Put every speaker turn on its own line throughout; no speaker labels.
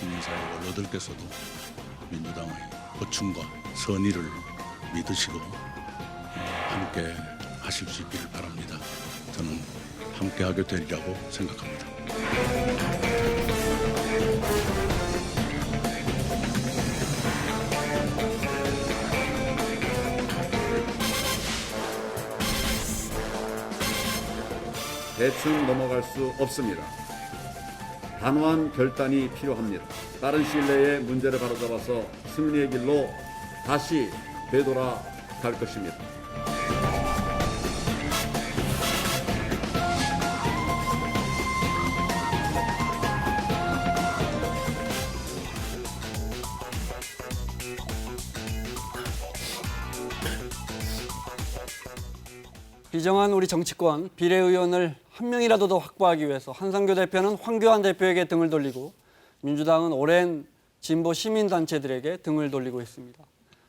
시민사회가 너들께서도 민주당의 보충과 선의를 믿으시고 함께 하실 수 있기를 바랍니다. 저는 함께하게 되리라고 생각합니다.
대충 넘어갈 수 없습니다. 단호한 결단이 필요합니다. 빠른 시일 내에 문제를 바로잡아서 승리의 길로 다시 되돌아갈 것입니다.
비정한 우리 정치권 비례의원을 한 명이라도 더 확보하기 위해서 한성교 대표는 황교안 대표에게 등을 돌리고 민주당은 오랜 진보 시민단체들에게 등을 돌리고 있습니다.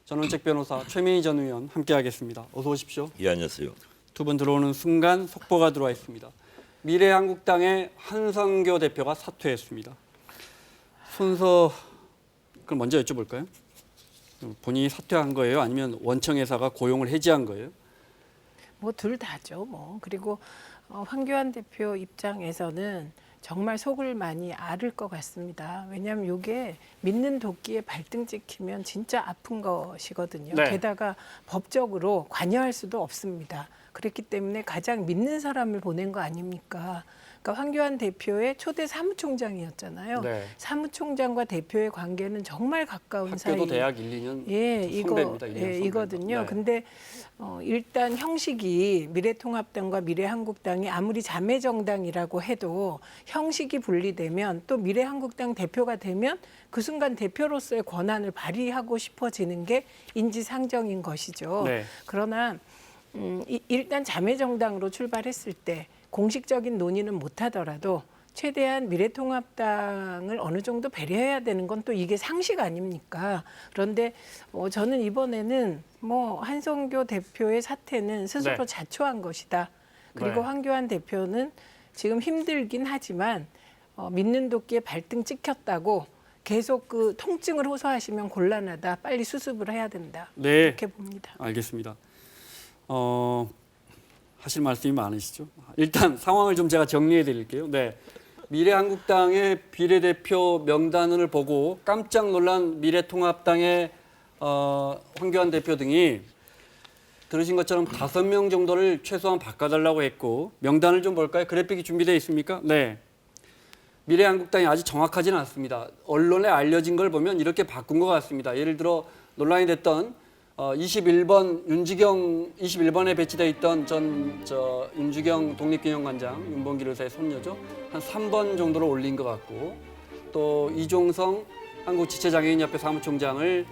전원책 변호사 최민희 전 의원 함께하겠습니다. 어서 오십시오.
예, 안녕하세요.
두 분 들어오는 순간 속보가 들어와 있습니다. 미래한국당의 한성교 대표가 사퇴했습니다. 순서 그럼 먼저 여쭤볼까요? 본인이 사퇴한 거예요? 아니면 원청회사가 고용을 해지한 거예요?
뭐 둘 다죠. 뭐 그리고 황교안 대표 입장에서는 정말 속을 많이 앓을 것 같습니다. 왜냐하면 이게 믿는 도끼에 발등 찍히면 진짜 아픈 것이거든요.
네.
게다가 법적으로 관여할 수도 없습니다. 그랬기 때문에 가장 믿는 사람을 보낸 거 아닙니까? 그러니까 황교안 대표의 초대 사무총장이었잖아요.
네.
사무총장과 대표의 관계는 정말 가까운 사이.
학교도 대학 1, 2년
예,
선배입니다.
이거든요.
네.
근데 일단 형식이 미래통합당과 미래한국당이 아무리 자매 정당이라고 해도 형식이 분리되면 또 미래한국당 대표가 되면 그 순간 대표로서의 권한을 발휘하고 싶어지는 게 인지상정인 것이죠.
네.
그러나 일단 자매 정당으로 출발했을 때 공식적인 논의는 못하더라도 최대한 미래통합당을 어느 정도 배려해야 되는 건 또 이게 상식 아닙니까? 그런데 저는 이번에는 한성교 대표의 사퇴는 스스로
네.
자초한 것이다. 그리고
네.
황교안 대표는 지금 힘들긴 하지만 믿는 도끼에 발등 찍혔다고 계속 그 통증을 호소하시면 곤란하다. 빨리 수습을 해야 된다.
네.
이렇게 봅니다.
알겠습니다. 하실 말씀이 많으시죠? 일단 상황을 좀 제가 정리해 드릴게요. 네. 미래한국당의 비례대표 명단을 보고 깜짝 놀란 미래통합당의 황교안 대표 등이 들으신 것처럼 5명 정도를 최소한 바꿔달라고 했고 명단을 좀 볼까요? 그래픽이 준비되어 있습니까? 네. 미래한국당이 아직 정확하지는 않습니다. 언론에 알려진 걸 보면 이렇게 바꾼 것 같습니다. 예를 들어 논란이 됐던 21번 윤지경 21번에 배치되어 있던 윤지경 독립기념관장 윤봉길 의사의 손녀죠. 한 3번 정도로 올린 것 같고 또 이종성 한국지체장애인협회 사무총장을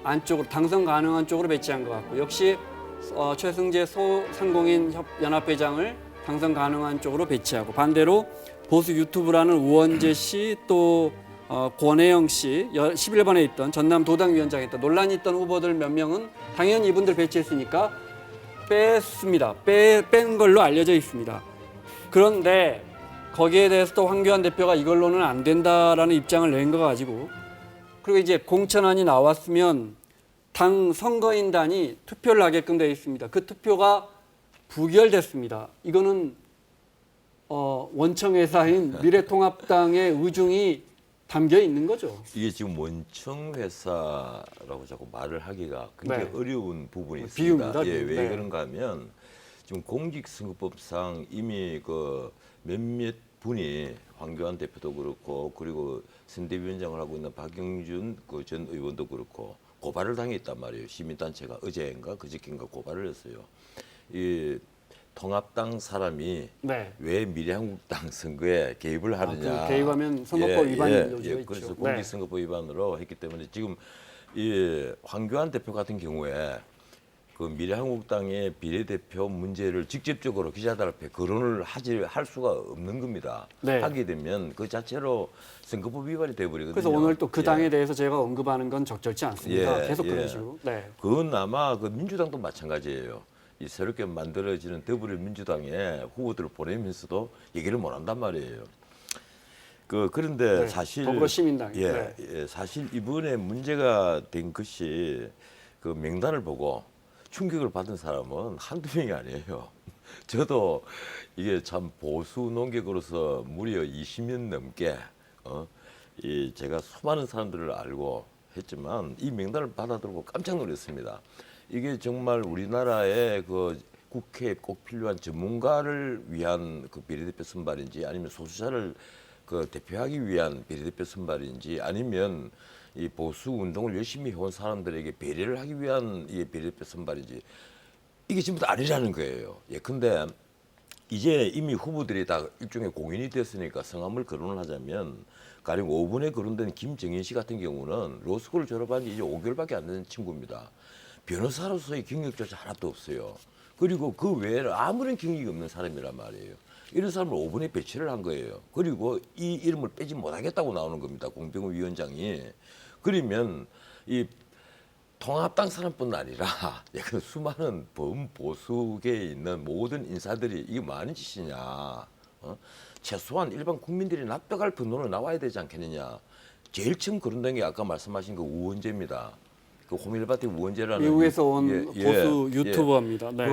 안쪽으로 당선 가능한 쪽으로 배치한 것 같고 역시 최승재 소상공인 연합회장을 당선 가능한 쪽으로 배치하고 반대로 보수 유튜브라는 우원재 씨 또 권혜영 씨 11번에 있던 전남 도당위원장에 있던 논란이 있던 후보들 몇 명은 당연히 이분들 배치했으니까 뺐습니다. 뺀 걸로 알려져 있습니다. 그런데 거기에 대해서 또 황교안 대표가 이걸로는 안 된다라는 입장을 낸 거 가지고 그리고 이제 공천안이 나왔으면 당 선거인단이 투표를 하게끔 되어 있습니다. 그 투표가 부결됐습니다. 이거는 원청회사인 미래통합당의 의중이 담겨 있는 거죠.
이게 지금 원청회사라고 자꾸 말을 하기가 굉장히
네.
어려운 부분이 있습니다.
비유입니다.
예, 왜
네.
그런가 하면 지금 공직선거법상 이미 그 몇몇 분이 황교안 대표도 그렇고 그리고 선대위원장을 하고 있는 박영준 그 전 의원도 그렇고 고발을 당했단 말이에요. 시민단체가 어제인가 그저께인가 고발을 했어요. 이 통합당 사람이
네.
왜 미래한국당 선거에 개입을 하느냐.
그 개입하면 선거법 위반이 요지가 있죠.
그래서
네.
공직선거법 위반으로 했기 때문에 지금 이 황교안 대표 같은 경우에 그 미래한국당의 비례대표 문제를 직접적으로 기자들 앞에 거론을 할 수가 없는 겁니다.
네.
하게 되면 그 자체로 선거법 위반이 돼버리거든요.
그래서 오늘 또 그
예.
당에 대해서 제가 언급하는 건 적절치 않습니다.
예,
계속 그런
예.
식으로. 네.
그건 아마 그 민주당도 마찬가지예요. 이 새롭게 만들어지는 더불어민주당에 후보들을 보내면서도 얘기를 못 한단 말이에요. 그런데
네,
사실
더불어시민당이.
예,
네.
예, 사실 이번에 문제가 된 것이 그 명단을 보고 충격을 받은 사람은 한두 명이 아니에요. 저도 이게 참 보수 농객으로서 무려 20년 넘게 이 제가 수많은 사람들을 알고 했지만 이 명단을 받아들고 깜짝 놀랐습니다. 이게 정말 우리나라의 그 국회에 꼭 필요한 전문가를 위한 그 비례대표 선발인지 아니면 소수자를 그 대표하기 위한 비례대표 선발인지 아니면 이 보수 운동을 열심히 해온 사람들에게 배려를 하기 위한 이 비례대표 선발인지 이게 전부 다 아니라는 거예요. 예컨대 이제 이미 후보들이 다 일종의 공인이 됐으니까 성함을 거론을 하자면 가령 5분에 거론된 김정인 씨 같은 경우는 로스쿨을 졸업한 지 이제 5개월밖에 안 되는 친구입니다. 변호사로서의 경력조차 하나도 없어요. 그리고 그 외에는 아무런 경력이 없는 사람이란 말이에요. 이런 사람을 5분에 배치를 한 거예요. 그리고 이 이름을 빼지 못하겠다고 나오는 겁니다. 공병호 위원장이. 그러면 이 통합당 사람뿐 아니라 수많은 범보수계에 있는 모든 인사들이 이게 뭐 하는 짓이냐. 최소한 일반 국민들이 납득할 분노는 나와야 되지 않겠느냐. 제일 처음 거론된 게 아까 말씀하신 그 우원재입니다. 그 호밀밭의 우원재라는
미국에서 온 보수 유튜버입니다. 네.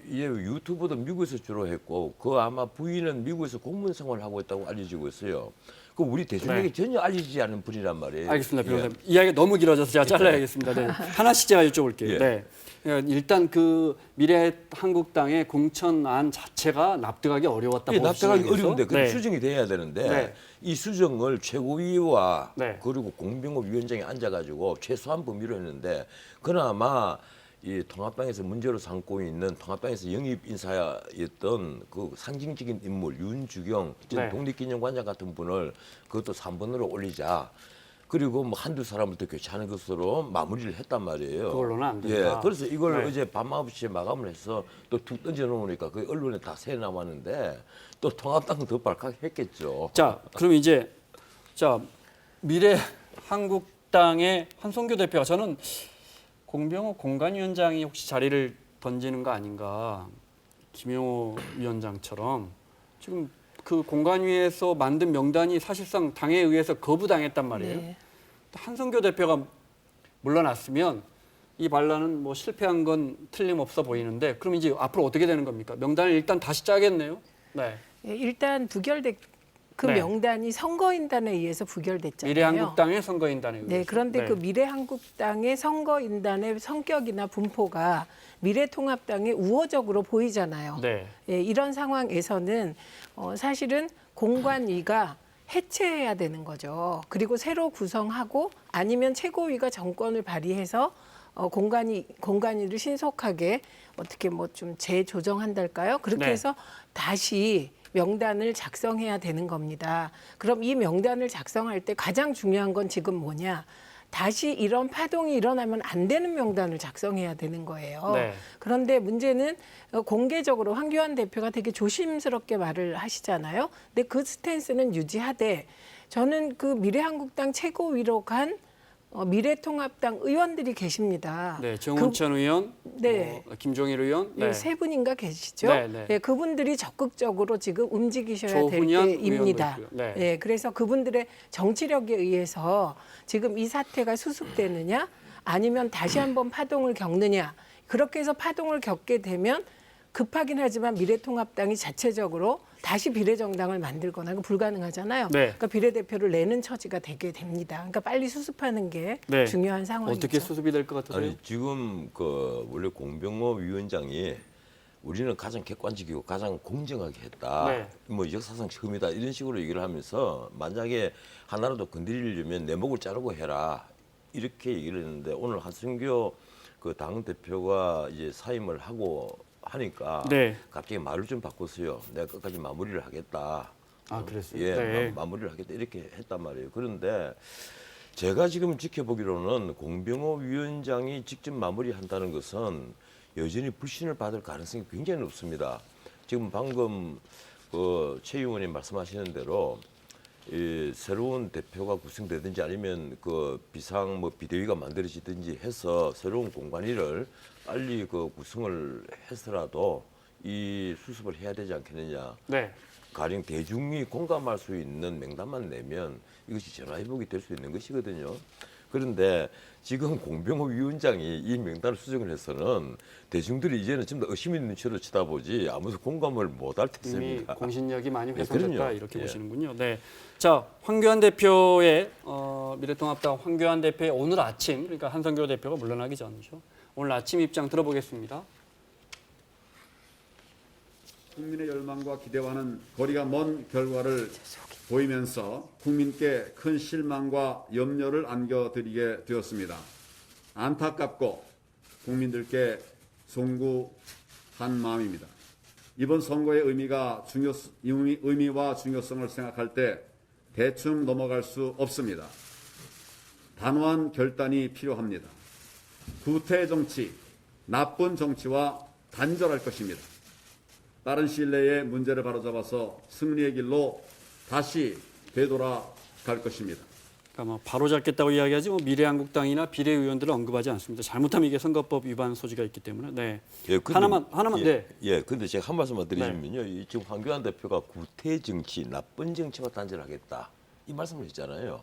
유튜버도 미국에서 주로 했고 그 아마 부인은 미국에서 공무원 생활을 하고 있다고 알려지고 있어요. 그 우리 대중에게
네.
전혀 알려지지 않은 분이란 말이에요.
알겠습니다, 변호사님. 이야기가 너무 길어져서 제가 잘라야겠습니다. 네. 하나씩 제가 여쭤볼게요.
예.
네. 일단 그 미래한국당의 공천안 자체가 납득하기 어려웠다. 보수
납득하기
진영에서.
어려운데 그
네.
수정이 돼야 되는데
네.
이 수정을 최고위와
네.
그리고 공병호 위원장이 앉아가지고 최소한 범위로 했는데 그나마 이 통합당에서 문제로 삼고 있는 통합당에서 영입 인사였던 그 상징적인 인물 윤주경 전
네.
독립기념관장 같은 분을 그것도 3번으로 올리자. 그리고 뭐 한두 사람을 더 교체하는 것으로 마무리를 했단 말이에요.
그걸로는 안 된다.
예, 그래서 이걸
네.
어제 밤 9시에 마감을 해서 또 툭 던져 놓으니까 그 언론에 다 새 남았는데 또 통합당은 더 발칵했겠죠.
자, 그럼 이제 미래한국당의 한송교 대표가 저는 공병호 공관위원장이 혹시 자리를 던지는 거 아닌가. 김용호 위원장처럼 지금 그 공관위에서 만든 명단이 사실상 당에 의해서 거부당했단 말이에요.
네.
한성교 대표가 물러났으면 이 반란은 뭐 실패한 건 틀림없어 보이는데 그럼 이제 앞으로 어떻게 되는 겁니까? 명단을 일단 다시 짜겠네요. 네.
예, 일단 그
네.
명단이 선거인단에 의해서 부결됐잖아요.
미래한국당의 선거인단에 의해서.
네, 그런데
네.
그 미래한국당의 선거인단의 성격이나 분포가 미래통합당에 우호적으로 보이잖아요.
네.
예, 이런 상황에서는 사실은 공관위가 해체해야 되는 거죠. 그리고 새로 구성하고 아니면 최고위가 정권을 발휘해서 공관위를 신속하게 어떻게 뭐 좀 재조정한달까요? 그렇게
네.
해서 다시 명단을 작성해야 되는 겁니다. 그럼 이 명단을 작성할 때 가장 중요한 건 지금 뭐냐? 다시 이런 파동이 일어나면 안 되는 명단을 작성해야 되는 거예요.
네.
그런데 문제는 공개적으로 황교안 대표가 되게 조심스럽게 말을 하시잖아요. 근데 그 스탠스는 유지하되 저는 그 미래한국당 최고위로 간 미래통합당 의원들이 계십니다.
네, 정운천 의원,
네.
김종일 의원,
네, 세 분인가 계시죠?
네, 네.
네, 그분들이 적극적으로 지금 움직이셔야 될
조훈현
때입니다.
의원도 있고요. 네.
네, 그래서 그분들의 정치력에 의해서 지금 이 사태가 수습되느냐 아니면 다시 한번 파동을 겪느냐 그렇게 해서 파동을 겪게 되면 급하긴 하지만 미래통합당이 자체적으로 다시 비례정당을 만들거나 그건 불가능하잖아요.
네.
그러니까 비례대표를 내는 처지가 되게 됩니다. 그러니까 빨리 수습하는 게
네.
중요한 상황이죠.
어떻게 수습이 될 것 같으세요?
아니 지금 그 원래 공병호 위원장이 우리는 가장 객관적이고 가장 공정하게 했다.
네.
뭐 역사상 처음이다 이런 식으로 얘기를 하면서 만약에 하나라도 건드리려면 내 목을 자르고 해라 이렇게 얘기를 했는데 오늘 한승교 그 당 대표가 이제 사임을 하고 하니까
네.
갑자기 말을 좀 바꿨어요. 내가 끝까지 마무리를 하겠다.
아, 그랬어요?
예,
네.
마무리를 하겠다 이렇게 했단 말이에요. 그런데 제가 지금 지켜보기로는 공병호 위원장이 직접 마무리한다는 것은 여전히 불신을 받을 가능성이 굉장히 높습니다. 지금 방금 최 의원님 말씀하시는 대로 이 새로운 대표가 구성되든지 아니면 그 비대위가 만들어지든지 해서 새로운 공관위를 빨리 그 구성을 해서라도 이 수습을 해야 되지 않겠느냐.
네.
가령 대중이 공감할 수 있는 명단만 내면 이것이 전화위복이 될 수 있는 것이거든요. 그런데 지금 공병호 위원장이 이 명단을 수정을 해서는 대중들이 이제는 좀 더 의심 있는 눈치로 쳐다보지 아무도 공감을 못할
이미
테입니다.
공신력이 많이
네,
훼손됐다
그럼요.
이렇게
예.
보시는군요. 네, 자 황교안 대표의 미래통합당 황교안 대표의 오늘 아침 그러니까 한성교 대표가 물러나기 전이죠. 오늘 아침 입장 들어보겠습니다.
국민의 열망과 기대와는 거리가 먼 결과를 보이면서 국민께 큰 실망과 염려를 안겨드리게 되었습니다. 안타깝고 국민들께 송구한 마음입니다. 이번 선거의 의미와 중요성을 생각할 때 대충 넘어갈 수 없습니다. 단호한 결단이 필요합니다. 구태 정치, 나쁜 정치와 단절할 것입니다. 빠른 시일 내에 문제를 바로잡아서 승리의 길로 다시 되돌아갈 것입니다.
그러니까 뭐 바로 잡겠다고 이야기하지 뭐 미래한국당이나 비례의원들을 언급하지 않습니다. 잘못하면 이게 선거법 위반 소지가 있기 때문에 네.
예, 근데,
하나만
예,
네.
예, 근데 제가 한 말씀만 드리면요. 이 지금 황교안 대표가 구태 정치, 나쁜 정치와 단절하겠다 이 말씀을 했잖아요.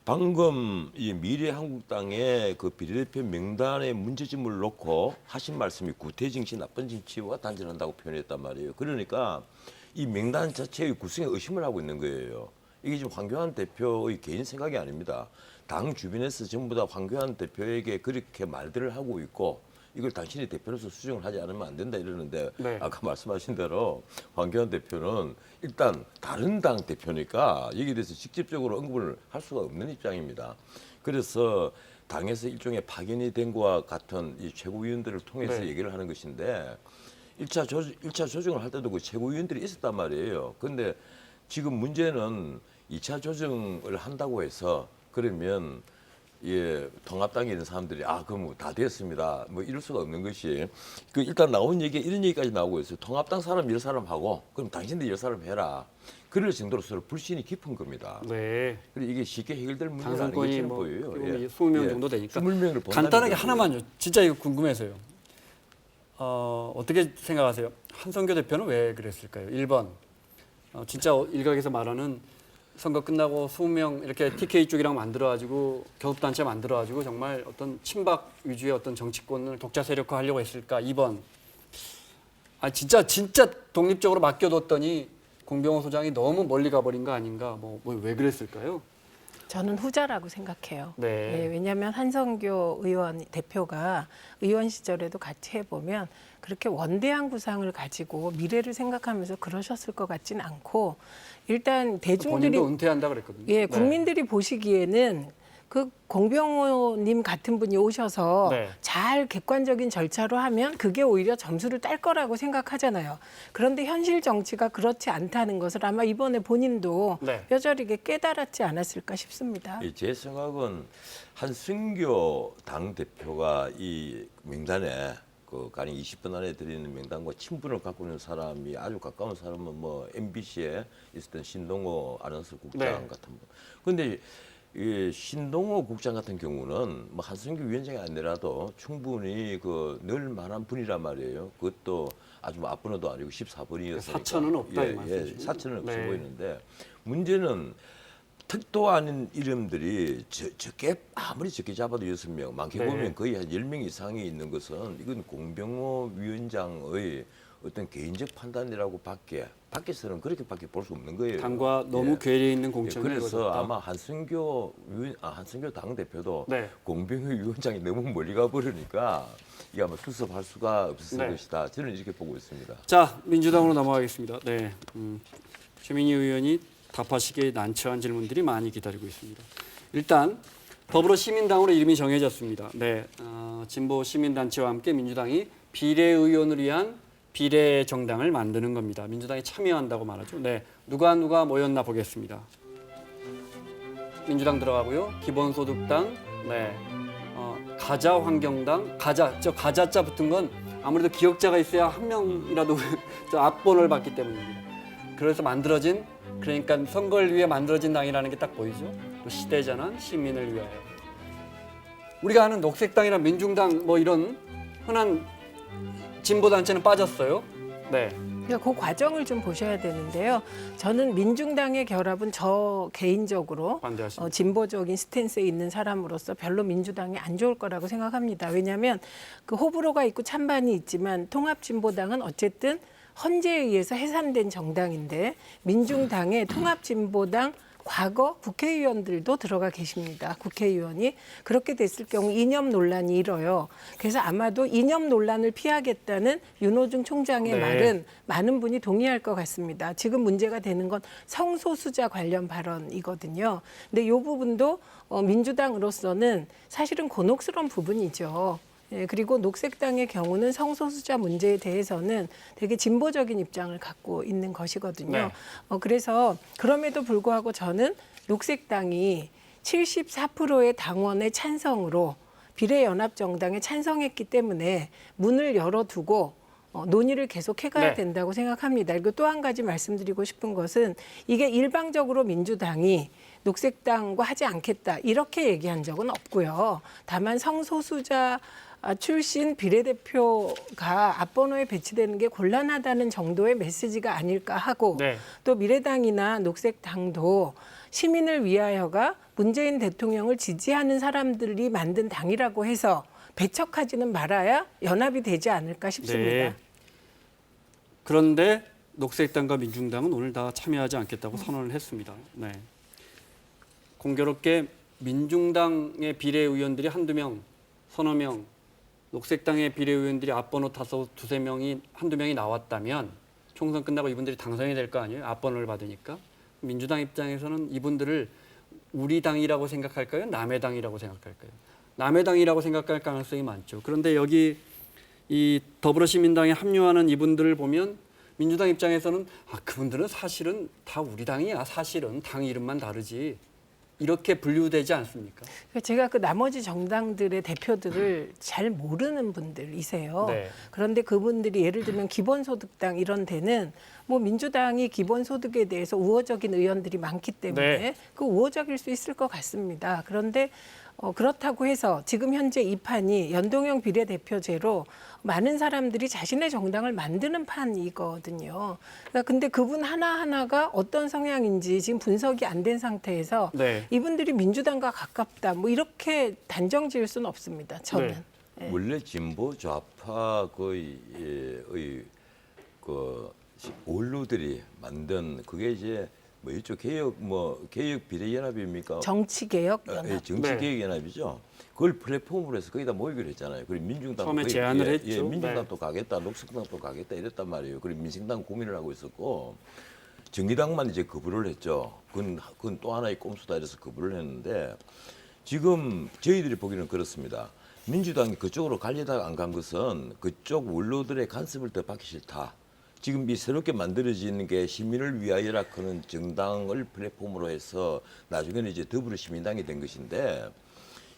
방금 이 미래한국당의 그 비례대표 명단의 문제점을 놓고 하신 말씀이 구태 정치, 나쁜 정치와 단절한다고 표현했단 말이에요. 그러니까 이 명단 자체의 구성에 의심을 하고 있는 거예요. 이게 지금 황교안 대표의 개인 생각이 아닙니다. 당 주변에서 전부 다 황교안 대표에게 그렇게 말들을 하고 있고 이걸 당신이 대표로서 수정을 하지 않으면 안 된다 이러는데
네.
아까 말씀하신 대로 황교안 대표는 일단 다른 당 대표니까 여기에 대해서 직접적으로 언급을 할 수가 없는 입장입니다. 그래서 당에서 일종의 파견이 된 것과 같은 이 최고위원들을 통해서
네.
얘기를 하는 것인데 1차 조정을 할 때도 그 최고위원들이 있었단 말이에요. 그런데 지금 문제는 2차 조정을 한다고 해서 그러면 예, 통합당에 있는 사람들이 그럼 다 됐습니다. 뭐 이럴 수가 없는 것이 그 일단 나온 얘기 이런 얘기까지 나오고 있어요. 통합당 사람 10사람 하고 그럼 당신들 10사람 해라. 그럴 정도로 서로 불신이 깊은 겁니다.
네.
그리고 이게 쉽게 해결될 문제는
당선권이
아니겠지는
뭐
보여요.
20명 정도 되니까
20명을
간단하게 하나만요. 진짜 이거 궁금해서요. 어떻게 생각하세요? 한성교 대표는 왜 그랬을까요? 1번 진짜 일각에서 말하는 선거 끝나고 20명 이렇게 TK 쪽이랑 만들어가지고 교섭단체 만들어가지고 정말 어떤 친박 위주의 어떤 정치권을 독자 세력화하려고 했을까? 2번 진짜 독립적으로 맡겨뒀더니 공병호 소장이 너무 멀리 가버린 거 아닌가? 왜 그랬을까요?
저는 후자라고 생각해요.
네.
예, 왜냐하면 한성교 의원 대표가 의원 시절에도 같이 해보면 그렇게 원대한 구상을 가지고 미래를 생각하면서 그러셨을 것 같지는 않고 일단 대중들이
본인도 은퇴한다 그랬거든요.
예,
네.
국민들이 보시기에는 그 공병호님 같은 분이 오셔서
네.
잘 객관적인 절차로 하면 그게 오히려 점수를 딸 거라고 생각하잖아요. 그런데 현실 정치가 그렇지 않다는 것을 아마 이번에 본인도
네.
뼈저리게 깨달았지 않았을까 싶습니다.
제 생각은 한승교 당 대표가 이 명단에 그 가령 20분 안에 들어있는 명단과 친분을 갖고 있는 사람이 아주 가까운 사람은 뭐 MBC에 있었던 신동호 아나운서 국장
네.
같은 분. 그런데 이 신동호 국장 같은 경우는 뭐 한승규 위원장이 아니라도 충분히 그 늘 만한 분이란 말이에요. 그것도 아주 뭐 앞번호도 아니고 14번이었으니까
사천은 없다 이 말씀이시죠?
사천은 없어
네.
보이는데 문제는 택도 아닌 이름들이 적게 아무리 적게 잡아도 6명, 많게
네.
보면 거의 한 10명 이상이 있는 것은 이건 공병호 위원장의 어떤 개인적 판단이라고 밖에서는 그렇게밖에 볼 수 없는 거예요.
당과 너무 괴리에 있는
예,
공천이
그래서
이루어졌다.
아마 한승교 당 대표도
네.
공병호 위원장이 너무 멀리 가버리니까 이게 아마 수습할 수가 없을
네.
것이다. 저는 이렇게 보고 있습니다.
자, 민주당으로 넘어가겠습니다. 네, 최민희 의원이 답하시기에 난처한 질문들이 많이 기다리고 있습니다. 일단 더불어시민당으로 이름이 정해졌습니다. 네, 진보 시민단체와 함께 민주당이 비례의원을 위한 비례정당을 만드는 겁니다. 민주당이 참여한다고 말하죠. 네, 누가 모였나 보겠습니다. 민주당 들어가고요. 기본소득당, 네, 가자환경당, 가자자 붙은 건 아무래도 기억자가 있어야 한 명이라도 저 앞번호를 받기 때문입니다. 그래서 만들어진 그러니까 선거를 위해 만들어진 당이라는 게 딱 보이죠. 또 시대전환, 시민을 위하여. 우리가 아는 녹색당이나 민중당 뭐 이런 흔한 진보 단체는 빠졌어요. 네,
그러니까 그 과정을 좀 보셔야 되는데요. 저는 민중당의 결합은 저 개인적으로
반대하십니까?
진보적인 스탠스에 있는 사람으로서 별로 민주당이 안 좋을 거라고 생각합니다. 왜냐하면 그 호불호가 있고 찬반이 있지만 통합진보당은 어쨌든 헌재에 의해서 해산된 정당인데 민중당의 통합진보당 과거 국회의원들도 들어가 계십니다. 국회의원이. 그렇게 됐을 경우 이념 논란이 일어요. 그래서 아마도 이념 논란을 피하겠다는 윤호중 총장의
네.
말은 많은 분이 동의할 것 같습니다. 지금 문제가 되는 건 성소수자 관련 발언이거든요. 근데 이 부분도 민주당으로서는 사실은 곤혹스러운 부분이죠. 예, 그리고 녹색당의 경우는 성소수자 문제에 대해서는 되게 진보적인 입장을 갖고 있는 것이거든요.
네.
그래서 그럼에도 불구하고 저는 녹색당이 74%의 당원의 찬성으로 비례연합정당에 찬성했기 때문에 문을 열어두고 논의를 계속 해가야
네.
된다고 생각합니다. 그리고 또 한 가지 말씀드리고 싶은 것은 이게 일방적으로 민주당이 녹색당과 하지 않겠다 이렇게 얘기한 적은 없고요. 다만 성소수자 출신 비례대표가 앞번호에 배치되는 게 곤란하다는 정도의 메시지가 아닐까 하고
네.
또 미래당이나 녹색당도 시민을 위하여가 문재인 대통령을 지지하는 사람들이 만든 당이라고 해서 배척하지는 말아야 연합이 되지 않을까 싶습니다.
네. 그런데 녹색당과 민중당은 오늘 다 참여하지 않겠다고 선언을 했습니다. 네. 공교롭게 민중당의 비례의원들이 한두 명, 서너 명, 녹색당의 비례의원들이 앞번호 타서 두세 명이 한두 명이 나왔다면 총선 끝나고 이분들이 당선이 될 거 아니에요? 앞번호를 받으니까. 민주당 입장에서는 이분들을 우리 당이라고 생각할까요? 남의 당이라고 생각할까요? 남의 당이라고 생각할 가능성이 많죠. 그런데 여기 이 더불어시민당에 합류하는 이분들을 보면 민주당 입장에서는 그분들은 사실은 다 우리 당이야. 사실은 당 이름만 다르지. 이렇게 분류되지 않습니까?
제가 그 나머지 정당들의 대표들을 잘 모르는 분들이세요.
네.
그런데 그분들이 예를 들면 기본소득당 이런 데는 뭐 민주당이 기본소득에 대해서 우호적인 의원들이 많기 때문에
네.
그 우호적일 수 있을 것 같습니다. 그런데 그렇다고 해서 지금 현재 이 판이 연동형 비례대표제로 많은 사람들이 자신의 정당을 만드는 판이거든요. 그러니까 근데 그분 하나하나가 어떤 성향인지 지금 분석이 안 된 상태에서
네.
이분들이 민주당과 가깝다 뭐 이렇게 단정 지을 수는 없습니다. 저는.
네.
예.
원래 진보 좌파 그 원로들이 만든 그게 이제 뭐 이쪽 개혁 비례연합입니까?
정치개혁연합.
정치개혁연합이죠. 그걸 플랫폼으로 해서 거기다 모이기로 했잖아요. 그리고 민중당
처음에 제안을 했죠.
예, 민중당도
네.
가겠다, 녹색당도 가겠다 이랬단 말이에요. 그리고 민생당 고민을 하고 있었고 정의당만 이제 거부를 했죠. 그건 또 하나의 꼼수다 이래서 거부를 했는데 지금 저희들이 보기는 그렇습니다. 민주당이 그쪽으로 가려다가 안 간 것은 그쪽 원로들의 간섭을 더 받기 싫다. 지금 이 새롭게 만들어지는 게 시민을 위하여라 하는 정당을 플랫폼으로 해서 나중에는 이제 더불어시민당이 된 것인데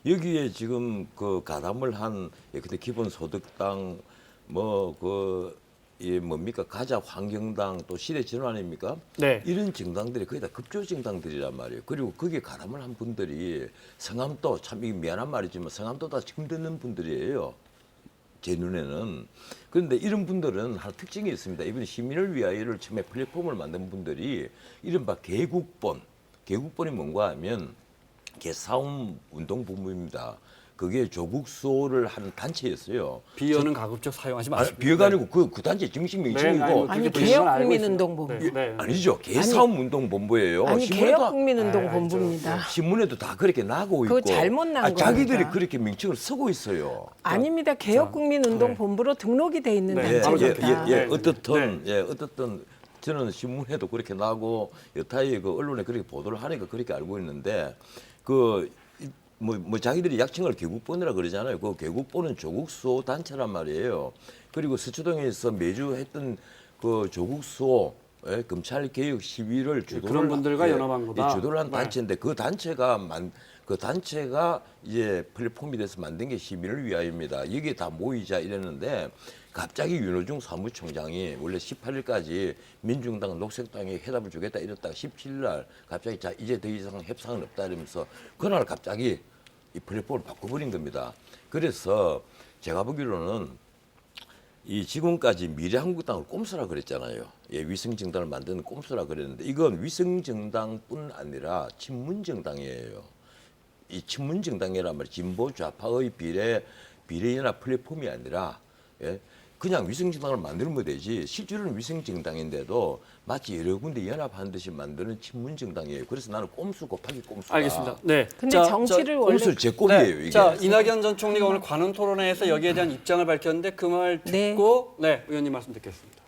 여기에 지금 그 가담을 한 그때 기본소득당 뭡니까 가자 환경당 또 시대전환 아닙니까?
네.
이런 정당들이 거의 다 급조 정당들이란 말이에요. 그리고 거기에 가담을 한 분들이 성함도 참 이게 미안한 말이지만 성함도 다 처음 듣는 분들이에요. 제 눈에는. 그런데 이런 분들은 하나 특징이 있습니다. 이번 시민을 위하여를 처음에 플랫폼을 만든 분들이 이른바 개국본이 뭔가 하면 개싸움운동본부입니다. 그게 조국 수호를 하는 단체였어요.
비어는 가급적 사용하지 마십시오.
비어가 아니고 그 단체 정식 명칭이고
아니
그렇게 보시면 알고
개혁국민운동본부.
있습니다. 네.
아니죠. 개싸움운동본부예요.
아니
신문에도
개혁국민운동본부입니다.
신문에도 다 그렇게 나고
그거
있고.
잘못 난
자기들이
겁니다.
그렇게 명칭을 쓰고 있어요.
아닙니다. 개혁국민운동본부로 등록이 돼 있는
네.
단체입니다.
네.
어떻든 저는 신문에도 그렇게 나고 여타의 그 언론에 그렇게 보도를 하니까 그렇게 알고 있는데 자기들이 약칭을 개국본이라 그러잖아요. 그 개국본은 조국 수호 단체란 말이에요. 그리고 서초동에서 매주 했던 그 조국 수호 검찰 개혁 시위를 주도를
그런 분들과 연합한 거다.
주도를 한
네.
단체인데 그 단체가 이제 플랫폼이 돼서 만든 게 시민을 위하여입니다. 여기에 다 모이자 이랬는데 갑자기 윤호중 사무총장이 원래 18일까지 민중당, 녹색당에 회답을 주겠다 이랬다가 17일 날 갑자기 자 이제 더 이상 협상은 없다 이러면서 그날 갑자기 이 플랫폼을 바꿔버린 겁니다. 그래서 제가 보기로는 이 지금까지 미래한국당을 꼼수라 그랬잖아요. 예, 위성정당을 만드는 꼼수라 그랬는데 이건 위성정당뿐 아니라 친문정당이에요. 이 친문정당이란 말이 진보 좌파의 비례연합 플랫폼이 아니라 예, 그냥 위성정당을 만들면 되지 실제로는 위성정당인데도 마치 여러 군데 연합하는 듯이 만드는 친문정당이에요. 그래서 나는 꼼수 곱하기 꼼수다.
알겠습니다. 네.
근데 정치를 원래
꼼수 제곱이에요.
네.
이게.
자, 이낙연 전 총리가 오늘 관훈 토론회에서 여기에 대한 입장을 밝혔는데 그 말 듣고 네, 의원님 말씀 듣겠습니다.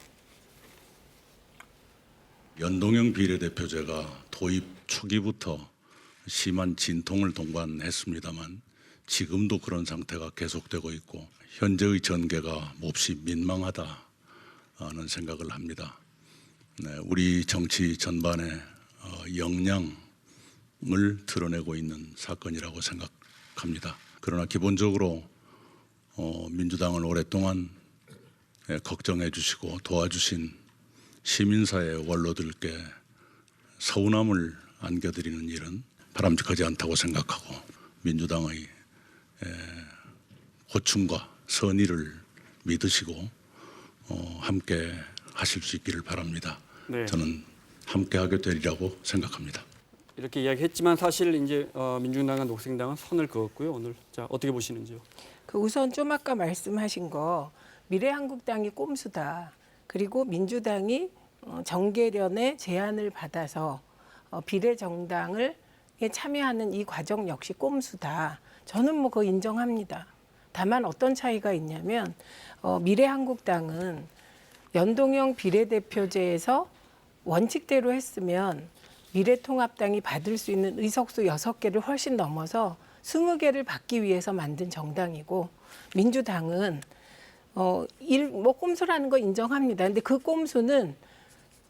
연동형 비례대표제가 도입 초기부터 심한 진통을 동반했습니다만 지금도 그런 상태가 계속되고 있고 현재의 전개가 몹시 민망하다는 생각을 합니다. 네, 우리 정치 전반의 역량을 드러내고 있는 사건이라고 생각합니다. 그러나 기본적으로 민주당을 오랫동안 걱정해 주시고 도와주신 시민사회 원로들께 서운함을 안겨드리는 일은 바람직하지 않다고 생각하고 민주당의 호충과 선의를 믿으시고 함께 하실 수 있기를 바랍니다.
네.
저는 함께 하게 되리라고 생각합니다.
이렇게 이야기했지만 사실 이제 민중당과 녹색당은 선을 그었고요. 오늘 자 어떻게 보시는지요?
그 우선 좀 아까 말씀하신 거 미래한국당이 꼼수다. 그리고 민주당이 정계련의 제안을 받아서 비례정당을 참여하는 이 과정 역시 꼼수다. 저는 뭐 그거 인정합니다. 다만 어떤 차이가 있냐면 미래한국당은 연동형 비례대표제에서 원칙대로 했으면 미래통합당이 받을 수 있는 의석수 6개를 훨씬 넘어서 20개를 받기 위해서 만든 정당이고 민주당은 뭐 꼼수라는 거 인정합니다. 근데 그 꼼수는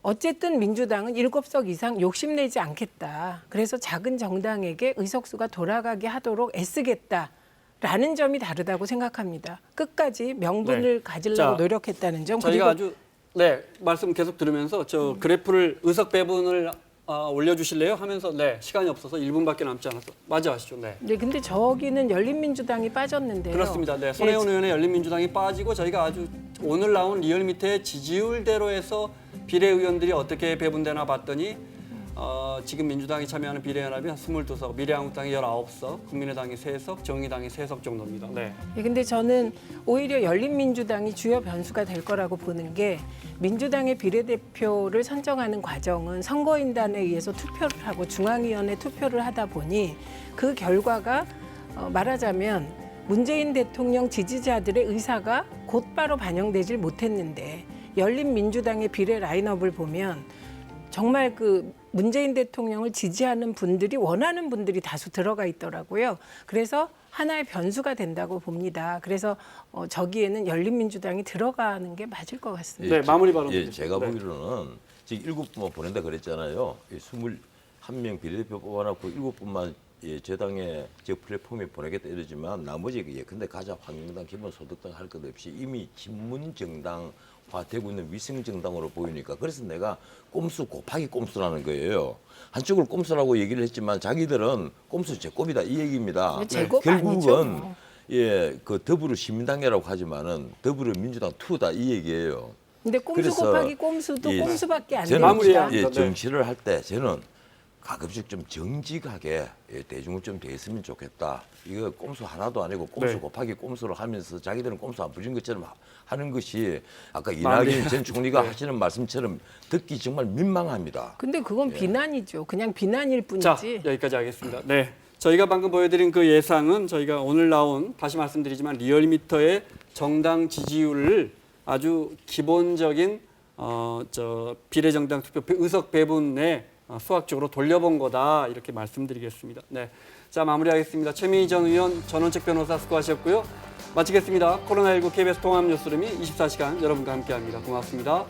어쨌든 민주당은 7석 이상 욕심내지 않겠다. 그래서 작은 정당에게 의석수가 돌아가게 하도록 애쓰겠다라는 점이 다르다고 생각합니다. 끝까지 명분을
네.
가지려고
자,
노력했다는 점.
저희가
그리고
아주 말씀 계속 들으면서 저 그래프를 의석 배분을 올려주실래요? 하면서 시간이 없어서 1분밖에 남지 않아서 맞이하시죠. 네.
네, 근데 저기는 열린민주당이 빠졌는데요.
그렇습니다. 네, 손혜원 의원의 열린민주당이 빠지고 저희가 아주 오늘 나온 리얼미터의 지지율대로 해서 비례의원들이 어떻게 배분되나 봤더니 지금 민주당이 참여하는 비례연합이 한 22석, 미래한국당이 19석, 국민의당이 3석, 정의당이 3석 정도입니다. 네.
네, 근데 저는 오히려 열린민주당이 주요 변수가 될 거라고 보는 게 민주당의 비례대표를 선정하는 과정은 선거인단에 의해서 투표를 하고 중앙위원회 투표를 하다 보니 그 결과가 말하자면 문재인 대통령 지지자들의 의사가 곧바로 반영되질 못했는데 열린민주당의 비례 라인업을 보면 정말 그 문재인 대통령을 지지하는 분들이 원하는 분들이 다수 들어가 있더라고요. 그래서 하나의 변수가 된다고 봅니다. 그래서 저기에는 열린민주당이 들어가는 게 맞을 것 같습니다.
네, 마무리 발언.
예, 제가 보기로는 지금 7분만 보낸다 그랬잖아요. 21명 비례대표 뽑아놓고 7분만 제 당에 제 플랫폼에 보내겠다 이러지만 나머지 근데 가자 환경당 기본소득당 할 것 없이 이미 친문정당화 되고 있는 위성정당으로 보이니까 그래서 내가 꼼수 곱하기 꼼수라는 거예요. 한쪽을 꼼수라고 얘기를 했지만 자기들은 꼼수 제곱이다 이 얘기입니다.
제곱
결국은
아니죠.
그 더불어시민당이라고 하지만은 더불어민주당 2다 이 얘기예요.
근데 꼼수
그래서
곱하기 꼼수도 꼼수밖에 안
저는
됩니다.
마무리해야
정치를 할 때 저는 가끔씩 좀 정직하게 대중을 좀 대했으면 좋겠다. 이거 꼼수 하나도 아니고 꼼수 곱하기 꼼수로 하면서 자기들은 꼼수 안 부린 것처럼 하는 것이 아까 이낙연 전 총리가 하시는 말씀처럼 듣기 정말 민망합니다.
근데 그건 비난이죠. 그냥 비난일 뿐이지.
자, 여기까지 하겠습니다. 네. 저희가 방금 보여드린 그 예상은 저희가 오늘 나온 다시 말씀드리지만 리얼미터의 정당 지지율을 아주 기본적인 비례정당 투표 의석 배분에 수학적으로 돌려본 거다 이렇게 말씀드리겠습니다. 네, 자 마무리하겠습니다. 최민희 전 의원, 전원책 변호사 수고하셨고요. 마치겠습니다. 코로나19 KBS 통합뉴스룸이 24시간 여러분과 함께합니다. 고맙습니다.